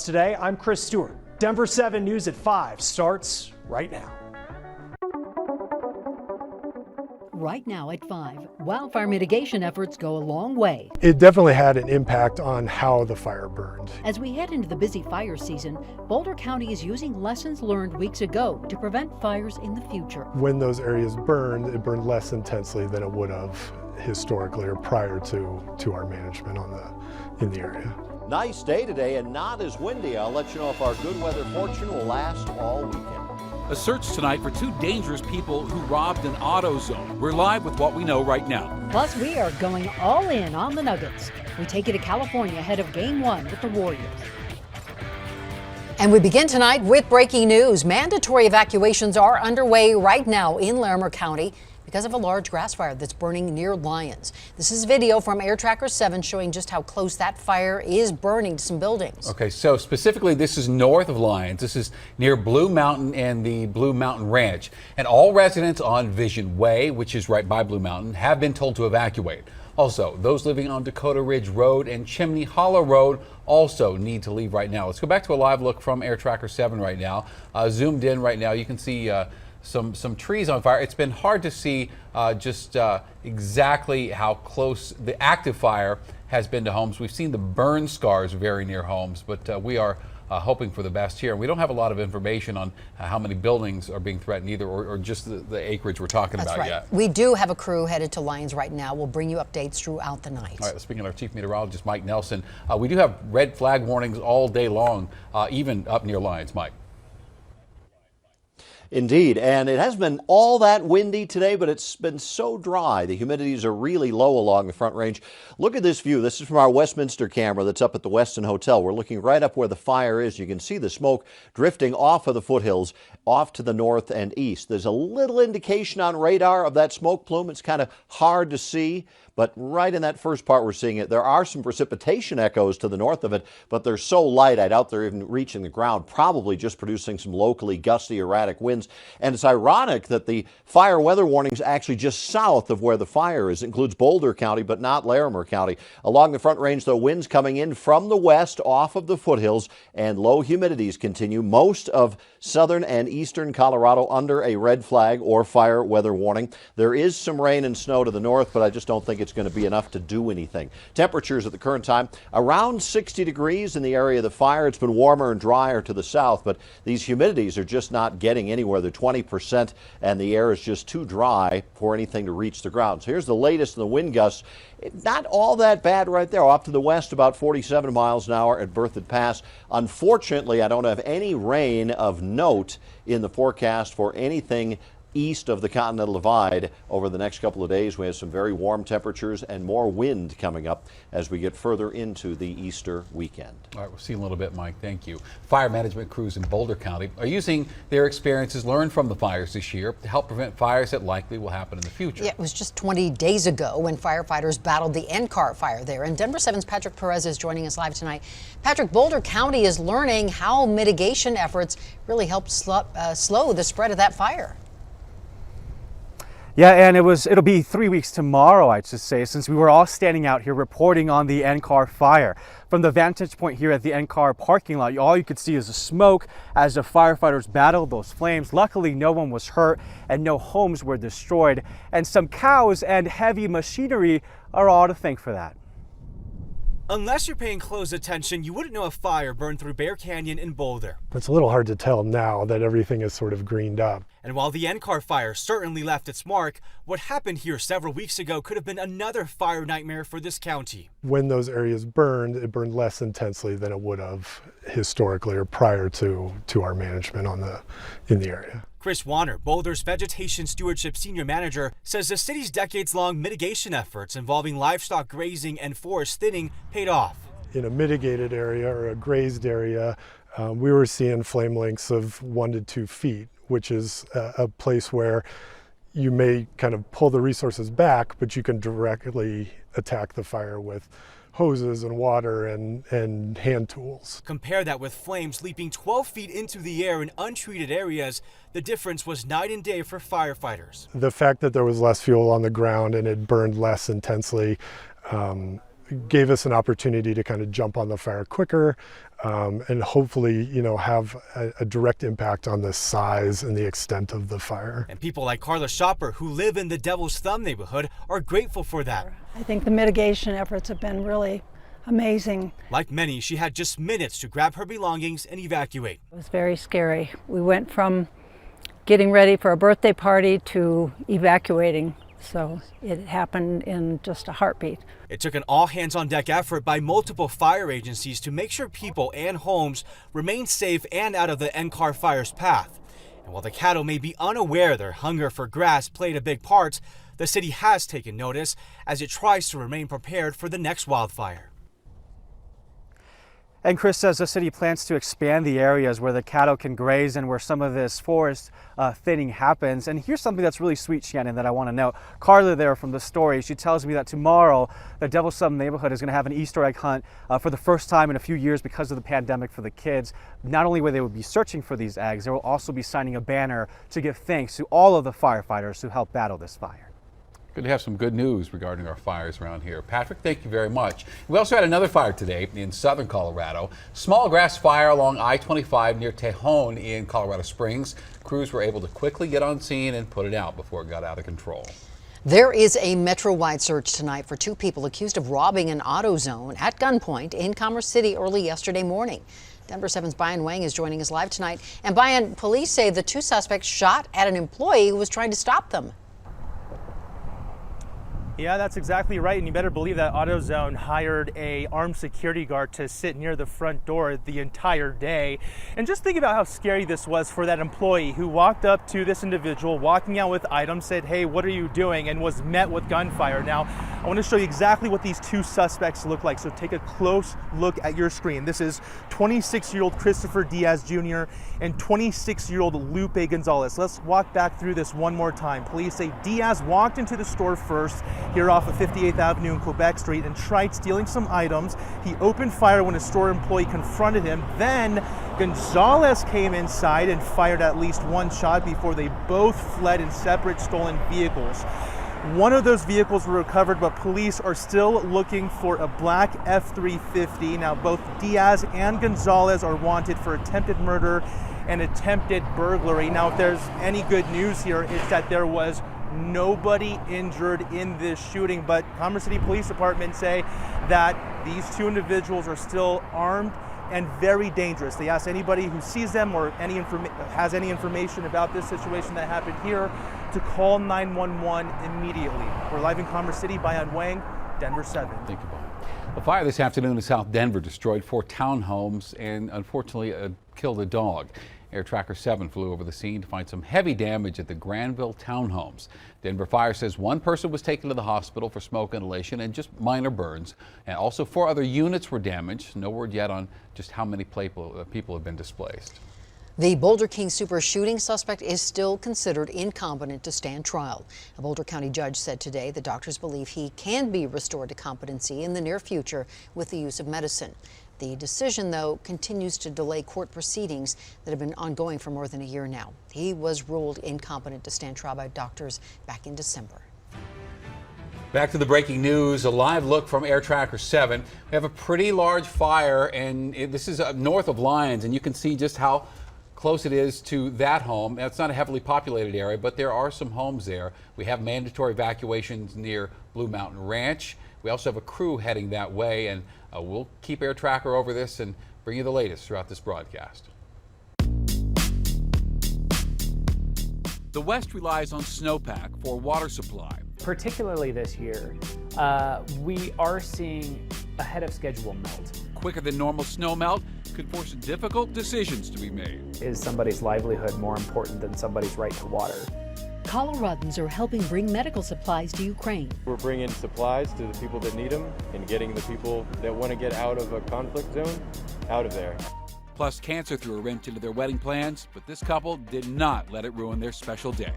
us today. I'm Chris Stewart. Denver 7 News at 5 starts right now. Right now at 5, wildfire mitigation efforts go a long way. It definitely had an impact on how the fire burned. As we head into the busy fire season, Boulder County is using lessons learned weeks ago to prevent fires in the future. When those areas burned, it burned less intensely than it would have historically or prior to our management in the area. Nice day today and not as windy. I'll let you know if our good weather fortune will last all weekend. A search tonight for two dangerous people who robbed an Autozone. We're live with what we know right now. Plus, we are going all in on the Nuggets. We take you to California ahead of Game 1 with the Warriors. And we begin tonight with breaking news. Mandatory evacuations are underway right now in Larimer County because of a large grass fire that's burning near Lyons. This is video from Air Tracker 7 showing just how close that fire is burning to some buildings. Okay, so specifically this is north of Lyons. This is near Blue Mountain and the Blue Mountain Ranch. And all residents on Vision Way, which is right by Blue Mountain, have been told to evacuate. Also, those living on Dakota Ridge Road and Chimney Hollow Road also need to leave right now. Let's go back to a live look from Air Tracker 7 right now. Zoomed in right now, you can see some trees on fire. It's been hard to see just exactly how close the active fire has been to homes. We've seen the burn scars very near homes, but we are hoping for the best here. And we don't have a lot of information on how many buildings are being threatened either, or just the acreage we're talking That's about right. yet. We do have a crew headed to Lyons right now. We'll bring you updates throughout the night. All right, speaking of our chief meteorologist, Mike Nelson, we do have red flag warnings all day long, even up near Lyons. Mike. Indeed, and it has been all that windy today, but it's been so dry. The humidities are really low along the Front Range. Look at this view. This is from our Westminster camera that's up at the Westin Hotel. We're looking right up where the fire is. You can see the smoke drifting off of the foothills off to the north and east. There's a little indication on radar of that smoke plume. It's kind of hard to see, but right in that first part we're seeing it. There are some precipitation echoes to the north of it, but they're so light I doubt they're even reaching the ground, probably just producing some locally gusty, erratic winds. And it's ironic that the fire weather warning is actually just south of where the fire is. It includes Boulder County, but not Larimer County. Along the Front Range, though, winds coming in from the west off of the foothills, and low humidities continue. Most of southern and eastern Colorado under a red flag or fire weather warning. There is some rain and snow to the north, but I just don't think it's going to be enough to do anything. Temperatures at the current time around 60 degrees in the area of the fire. It's been warmer and drier to the south, but these humidities are just not getting anywhere. They're 20%, and the air is just too dry for anything to reach the ground. So here's the latest in the wind gusts. Not all that bad right there. Off to the west, about 47 miles an hour at Berthoud Pass. Unfortunately, I don't have any rain of note in the forecast for anything east of the Continental Divide over the next couple of days. We have some very warm temperatures and more wind coming up as we get further into the Easter weekend. All right, we'll see you in a little bit, Mike. Thank you. Fire management crews in Boulder County are using their experiences learned from the fires this year to help prevent fires that likely will happen in the future. Yeah, it was just 20 days ago when firefighters battled the NCAR fire there. And Denver 7's Patrick Perez is joining us live tonight. Patrick, Boulder County is learning how mitigation efforts really helped slow the spread of that fire. Yeah, and it'll be 3 weeks tomorrow, I'd just say, since we were all standing out here reporting on the NCAR fire. From the vantage point here at the NCAR parking lot, all you could see is the smoke as the firefighters battled those flames. Luckily, no one was hurt and no homes were destroyed. And some cows and heavy machinery are all to thank for that. Unless you're paying close attention, you wouldn't know a fire burned through Bear Canyon in Boulder. It's a little hard to tell now that everything is sort of greened up. And while the NCAR fire certainly left its mark, what happened here several weeks ago could have been another fire nightmare for this county. When those areas burned, it burned less intensely than it would have historically or prior to our management in the area. Chris Warner, Boulder's Vegetation Stewardship Senior Manager, says the city's decades-long mitigation efforts involving livestock grazing and forest thinning paid off. In a mitigated area or a grazed area, we were seeing flame lengths of 1 to 2 feet, which is a place where you may kind of pull the resources back, but you can directly attack the fire with hoses and water and hand tools. Compare that with flames leaping 12 feet into the air in untreated areas. The difference was night and day for firefighters. The fact that there was less fuel on the ground and it burned less intensely gave us an opportunity to kind of jump on the fire quicker and hopefully, have a direct impact on the size and the extent of the fire. And people like Carla Shopper, who live in the Devil's Thumb neighborhood, are grateful for that. I think the mitigation efforts have been really amazing. Like many, she had just minutes to grab her belongings and evacuate. It was very scary. We went from getting ready for a birthday party to evacuating. So it happened in just a heartbeat. It took an all-hands-on-deck effort by multiple fire agencies to make sure people and homes remain safe and out of the NCAR fire's path. And while the cattle may be unaware their hunger for grass played a big part, the city has taken notice as it tries to remain prepared for the next wildfire. And Chris says the city plans to expand the areas where the cattle can graze and where some of this forest thinning happens. And here's something that's really sweet, Shannon, that I want to note. Carla there from the story, she tells me that tomorrow the Devil's Thumb neighborhood is going to have an Easter egg hunt for the first time in a few years because of the pandemic for the kids. Not only will they be searching for these eggs, they will also be signing a banner to give thanks to all of the firefighters who helped battle this fire. Good to have some good news regarding our fires around here. Patrick, thank you very much. We also had another fire today in southern Colorado. Small grass fire along I-25 near Tejon in Colorado Springs. Crews were able to quickly get on scene and put it out before it got out of control. There is a Metro-wide search tonight for 2 people accused of robbing an Autozone at gunpoint in Commerce City early yesterday morning. Denver 7's Brian Wang is joining us live tonight. And Brian, police say the 2 suspects shot at an employee who was trying to stop them. Yeah, that's exactly right, and you better believe that AutoZone hired a armed security guard to sit near the front door the entire day. And just think about how scary this was for that employee who walked up to this individual, walking out with items, said, "Hey, what are you doing?" and was met with gunfire. Now, I want to show you exactly what these 2 suspects look like, so take a close look at your screen. This is 26-year-old Christopher Diaz Jr. and 26-year-old Lupe Gonzalez. Let's walk back through this one more time. Police say Diaz walked into the store first, here off of 58th Avenue and Quebec Street, and tried stealing some items. He opened fire when a store employee confronted him. Then Gonzalez came inside and fired at least 1 shot before they both fled in separate stolen vehicles. One of those vehicles were recovered, but police are still looking for a black F-350. Now, both Diaz and Gonzalez are wanted for attempted murder and attempted burglary. Now, if there's any good news here, it's that there was nobody injured in this shooting, but Commerce City Police Department say that these 2 individuals are still armed and very dangerous. They ask anybody who sees them or has any information about this situation that happened here to call 911 immediately. We're live in Commerce City. Brian Wang, Denver 7. Thank you, Brian. A fire this afternoon in South Denver destroyed 4 townhomes and unfortunately killed a dog. Air Tracker 7 flew over the scene to find some heavy damage at the Granville townhomes. Denver Fire says 1 person was taken to the hospital for smoke inhalation and just minor burns. And also 4 other units were damaged. No word yet on just how many people have been displaced. The Boulder King super shooting suspect is still considered incompetent to stand trial. A Boulder County judge said today the doctors believe he can be restored to competency in the near future with the use of medicine. The decision, though, continues to delay court proceedings that have been ongoing for more than a year now. He was ruled incompetent to stand trial by doctors back in December. Back to the breaking news, a live look from Air Tracker 7. We have a pretty large fire, and this is north of Lyons, and you can see just how close it is to that home. Now, it's not a heavily populated area, but there are some homes there. We have mandatory evacuations near Blue Mountain Ranch. We also have a crew heading that way, and we'll keep Air Tracker over this and bring you the latest throughout this broadcast. The West relies on snowpack for water supply. Particularly this year, we are seeing ahead of schedule melt. Quicker than normal snow melt could force difficult decisions to be made. Is somebody's livelihood more important than somebody's right to water? Coloradans are helping bring medical supplies to Ukraine. We're bringing supplies to the people that need them and getting the people that want to get out of a conflict zone out of there. Plus, cancer threw a wrench into their wedding plans, but this couple did not let it ruin their special day.